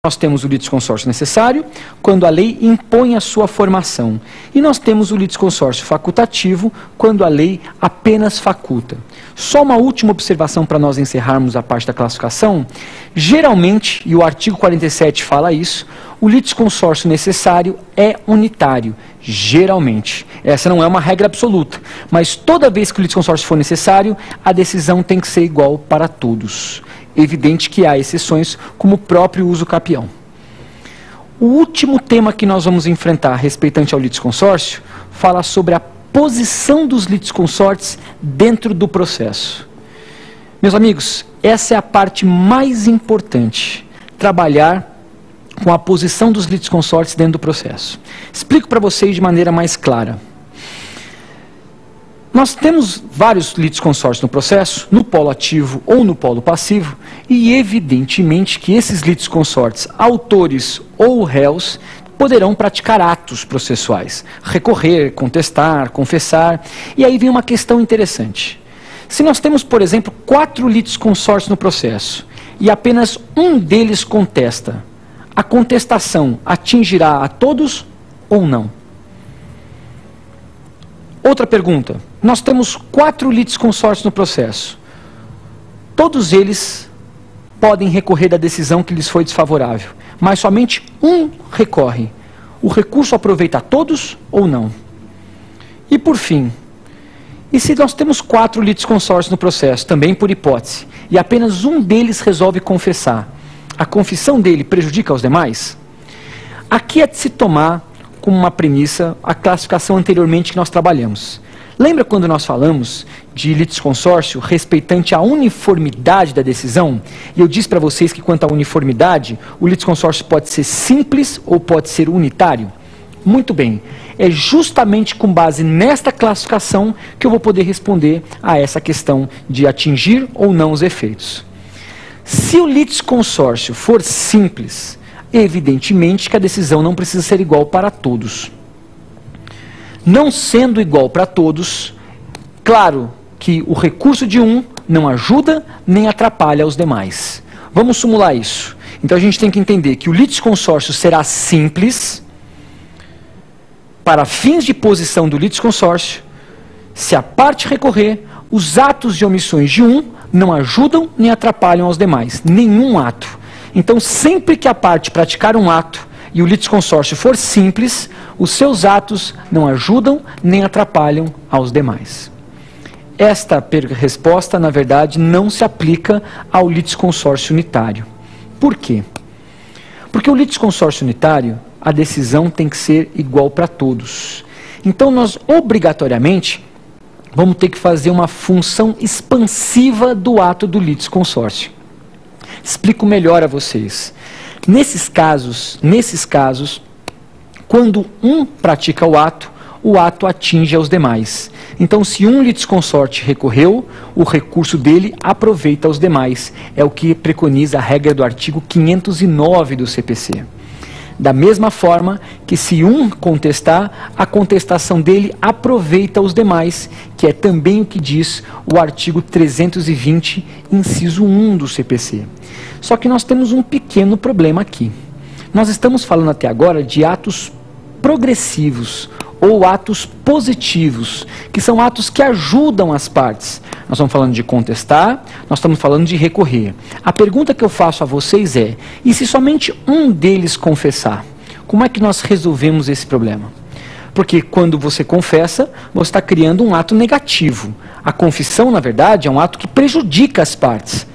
Nós temos o litisconsórcio necessário, quando a lei impõe a sua formação. E nós temos o litisconsórcio facultativo, quando a lei apenas faculta. Só uma última observação para nós encerrarmos a parte da classificação. Geralmente, e o artigo 47 fala isso, o litisconsórcio necessário é unitário. Geralmente. Essa não é uma regra absoluta. Mas toda vez que o litisconsórcio for necessário, a decisão tem que ser igual para todos. Evidente que há exceções, como o próprio uso capião. O último tema que nós vamos enfrentar, respeitante ao litisconsórcio, fala sobre a posição dos litisconsortes dentro do processo. Meus amigos, essa é a parte mais importante, trabalhar com a posição dos litisconsortes dentro do processo. Explico para vocês de maneira mais clara. Nós temos vários litisconsórcios no processo, no polo ativo ou no polo passivo, e evidentemente que esses litisconsortes, autores ou réus, poderão praticar atos processuais, recorrer, contestar, confessar, e aí vem uma questão interessante. Se nós temos, por exemplo, 4 litisconsórcios no processo, e apenas um deles contesta, a contestação atingirá a todos ou não? Outra pergunta. Nós temos 4 litisconsórcios no processo. Todos eles podem recorrer da decisão que lhes foi desfavorável, mas somente um recorre. O recurso aproveita a todos ou não? E por fim, e se nós temos 4 litisconsórcios no processo, também por hipótese, e apenas um deles resolve confessar, a confissão dele prejudica os demais? Aqui é de se tomar como uma premissa a classificação anteriormente que nós trabalhamos. Lembra quando nós falamos de litisconsórcio respeitante à uniformidade da decisão? E eu disse para vocês que quanto à uniformidade, o litisconsórcio pode ser simples ou pode ser unitário? Muito bem, é justamente com base nesta classificação que eu vou poder responder a essa questão de atingir ou não os efeitos. Se o litisconsórcio for simples, evidentemente que a decisão não precisa ser igual para todos. Não sendo igual para todos, claro que o recurso de um não ajuda nem atrapalha os demais. Vamos simular isso. Então a gente tem que entender que o litisconsórcio será simples para fins de posição do litisconsórcio. Se a parte recorrer, os atos e omissões de um não ajudam nem atrapalham aos demais. Nenhum ato. Então, sempre que a parte praticar um ato e o litisconsórcio for simples, os seus atos não ajudam nem atrapalham aos demais. Esta resposta, na verdade, não se aplica ao litisconsórcio unitário. Por quê? Porque o litisconsórcio unitário, a decisão tem que ser igual para todos. Então, nós obrigatoriamente vamos ter que fazer uma função expansiva do ato do litisconsórcio. Explico melhor a vocês. Nesses casos, quando um pratica o ato atinge aos demais. Então, se um litisconsorte recorreu, o recurso dele aproveita aos demais. É o que preconiza a regra do artigo 509 do CPC. Da mesma forma que se um contestar, a contestação dele aproveita os demais, que é também o que diz o artigo 320, inciso 1 do CPC. Só que nós temos um pequeno problema aqui. Nós estamos falando até agora de atos progressivos ou atos positivos, que são atos que ajudam as partes. Nós estamos falando de contestar, nós estamos falando de recorrer. A pergunta que eu faço a vocês é, e se somente um deles confessar? Como é que nós resolvemos esse problema? Porque quando você confessa, você está criando um ato negativo. A confissão, na verdade, é um ato que prejudica as partes.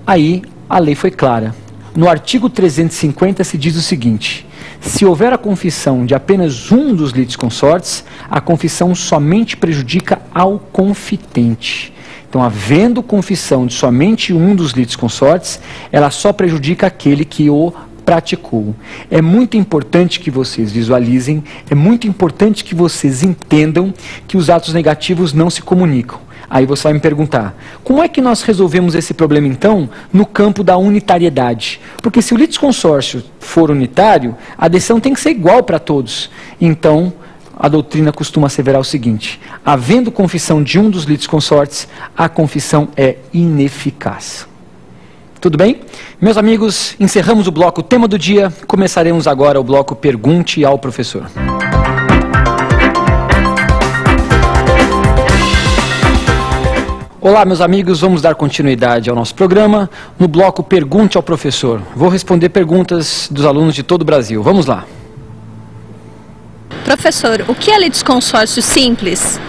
Aí, a lei foi clara. No artigo 350 se diz o seguinte: se houver a confissão de apenas um dos litisconsortes, a confissão somente prejudica ao confitente. Então, havendo confissão de somente um dos litisconsortes, ela só prejudica aquele que o praticou. É muito importante que vocês visualizem, é muito importante que vocês entendam que os atos negativos não se comunicam. Aí você vai me perguntar, como é que nós resolvemos esse problema então no campo da unitariedade? Porque se o litisconsórcio for unitário, a decisão tem que ser igual para todos. Então, a doutrina costuma asseverar o seguinte: havendo confissão de um dos litisconsortes, a confissão é ineficaz. Tudo bem? Meus amigos, encerramos o bloco Tema do Dia. Começaremos agora o bloco Pergunte ao Professor. Olá, meus amigos, vamos dar continuidade ao nosso programa no bloco Pergunte ao Professor. Vou responder perguntas dos alunos de todo o Brasil. Vamos lá. Professor, o que é litisconsórcio simples?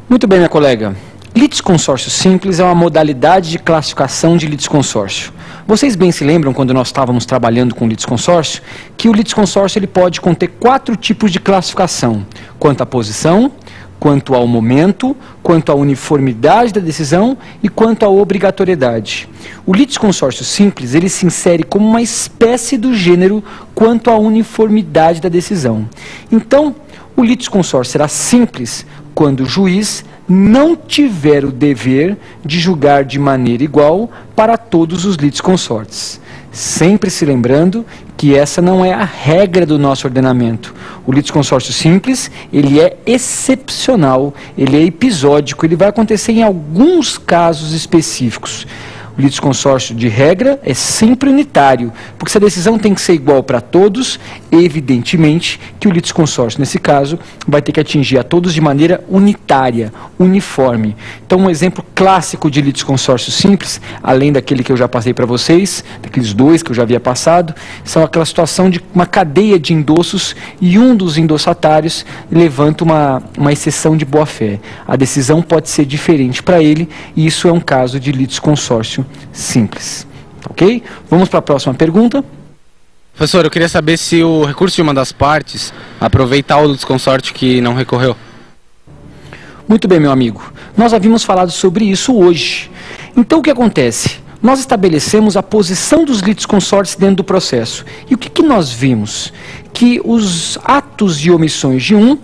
Muito bem, minha colega. Litisconsórcio simples é uma modalidade de classificação de litisconsórcio. Vocês bem se lembram, quando nós estávamos trabalhando com litisconsórcio, que o litisconsórcio ele pode conter 4 tipos de classificação: quanto à posição, quanto ao momento, quanto à uniformidade da decisão e quanto à obrigatoriedade. O litisconsórcio simples ele se insere como uma espécie do gênero quanto à uniformidade da decisão. Então, o litisconsórcio será simples quando o juiz não tiver o dever de julgar de maneira igual para todos os litisconsortes. Sempre se lembrando que essa não é a regra do nosso ordenamento. O litisconsórcio simples, ele é excepcional, ele é episódico, ele vai acontecer em alguns casos específicos. O litisconsórcio de regra é sempre unitário, porque se a decisão tem que ser igual para todos, evidentemente que o litisconsórcio, nesse caso, vai ter que atingir a todos de maneira unitária, uniforme. Então, um exemplo clássico de litisconsórcio simples, além daquele que eu já passei para vocês, daqueles 2 que eu já havia passado, são aquela situação de uma cadeia de endossos e um dos endossatários levanta uma exceção de boa-fé. A decisão pode ser diferente para ele e isso é um caso de litisconsórcio simples. Ok? Vamos para a próxima pergunta. Professor, eu queria saber se o recurso de uma das partes aproveita o litisconsórcio que não recorreu. Muito bem, meu amigo. Nós havíamos falado sobre isso hoje. Então, o que acontece? Nós estabelecemos a posição dos litisconsórcios dentro do processo. E o que nós vimos? Que os atos e omissões de um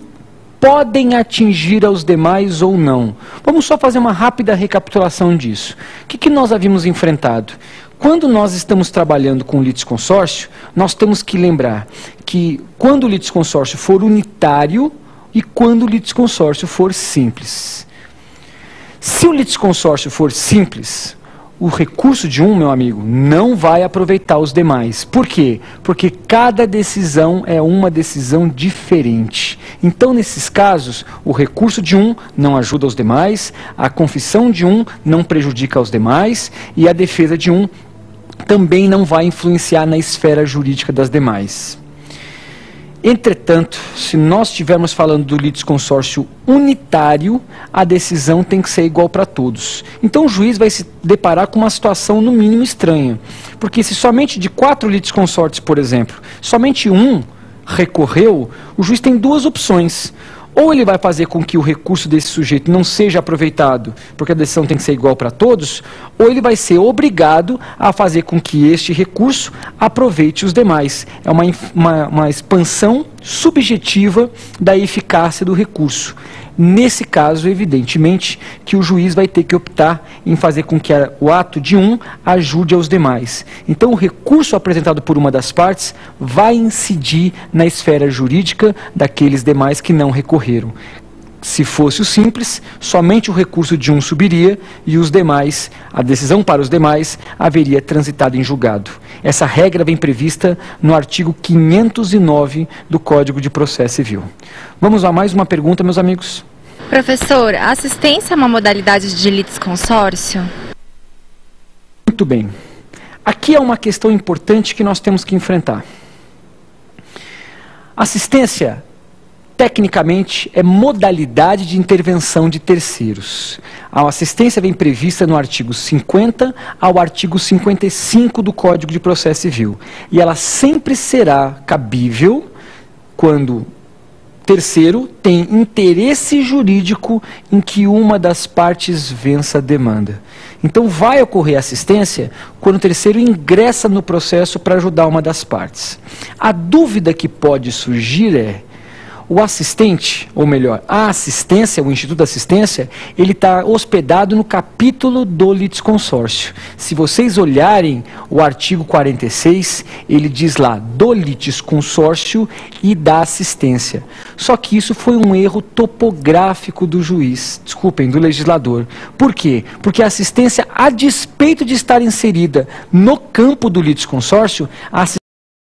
podem atingir aos demais ou não. Vamos só fazer uma rápida recapitulação disso. O que nós havíamos enfrentado? Quando nós estamos trabalhando com litisconsórcio, nós temos que lembrar que quando o litisconsórcio for unitário e quando o litisconsórcio for simples. Se o litisconsórcio for simples, o recurso de um, meu amigo, não vai aproveitar os demais. Por quê? Porque cada decisão é uma decisão diferente. Então, nesses casos, o recurso de um não ajuda os demais, a confissão de um não prejudica os demais e a defesa de um também não vai influenciar na esfera jurídica das demais. Entretanto, se nós estivermos falando do litisconsórcio unitário, a decisão tem que ser igual para todos. Então o juiz vai se deparar com uma situação no mínimo estranha. Porque se somente de 4 litisconsórcios, por exemplo, somente um recorreu, o juiz tem 2 opções. Ou ele vai fazer com que o recurso desse sujeito não seja aproveitado, porque a decisão tem que ser igual para todos, ou ele vai ser obrigado a fazer com que este recurso aproveite os demais. É uma expansão subjetiva da eficácia do recurso. Nesse caso, evidentemente, que o juiz vai ter que optar em fazer com que o ato de um ajude aos demais. Então, o recurso apresentado por uma das partes vai incidir na esfera jurídica daqueles demais que não recorreram. Se fosse o simples, somente o recurso de um subiria e os demais, a decisão para os demais, haveria transitado em julgado. Essa regra vem prevista no artigo 509 do Código de Processo Civil. Vamos a mais uma pergunta, meus amigos. Professor, a assistência é uma modalidade de litisconsórcio? Muito bem. Aqui é uma questão importante que nós temos que enfrentar. Assistência, tecnicamente, é modalidade de intervenção de terceiros. A assistência vem prevista no artigo 50 ao artigo 55 do Código de Processo Civil. E ela sempre será cabível quando terceiro tem interesse jurídico em que uma das partes vença a demanda. Então vai ocorrer assistência quando o terceiro ingressa no processo para ajudar uma das partes. A dúvida que pode surgir é: O assistente, ou melhor, a assistência, o Instituto da Assistência, ele está hospedado no capítulo do litisconsórcio. Se vocês olharem o artigo 46, ele diz lá, do litisconsórcio e da assistência. Só que isso foi um erro topográfico do juiz, desculpem, do legislador. Por quê? Porque a assistência, a despeito de estar inserida no campo do litisconsórcio, a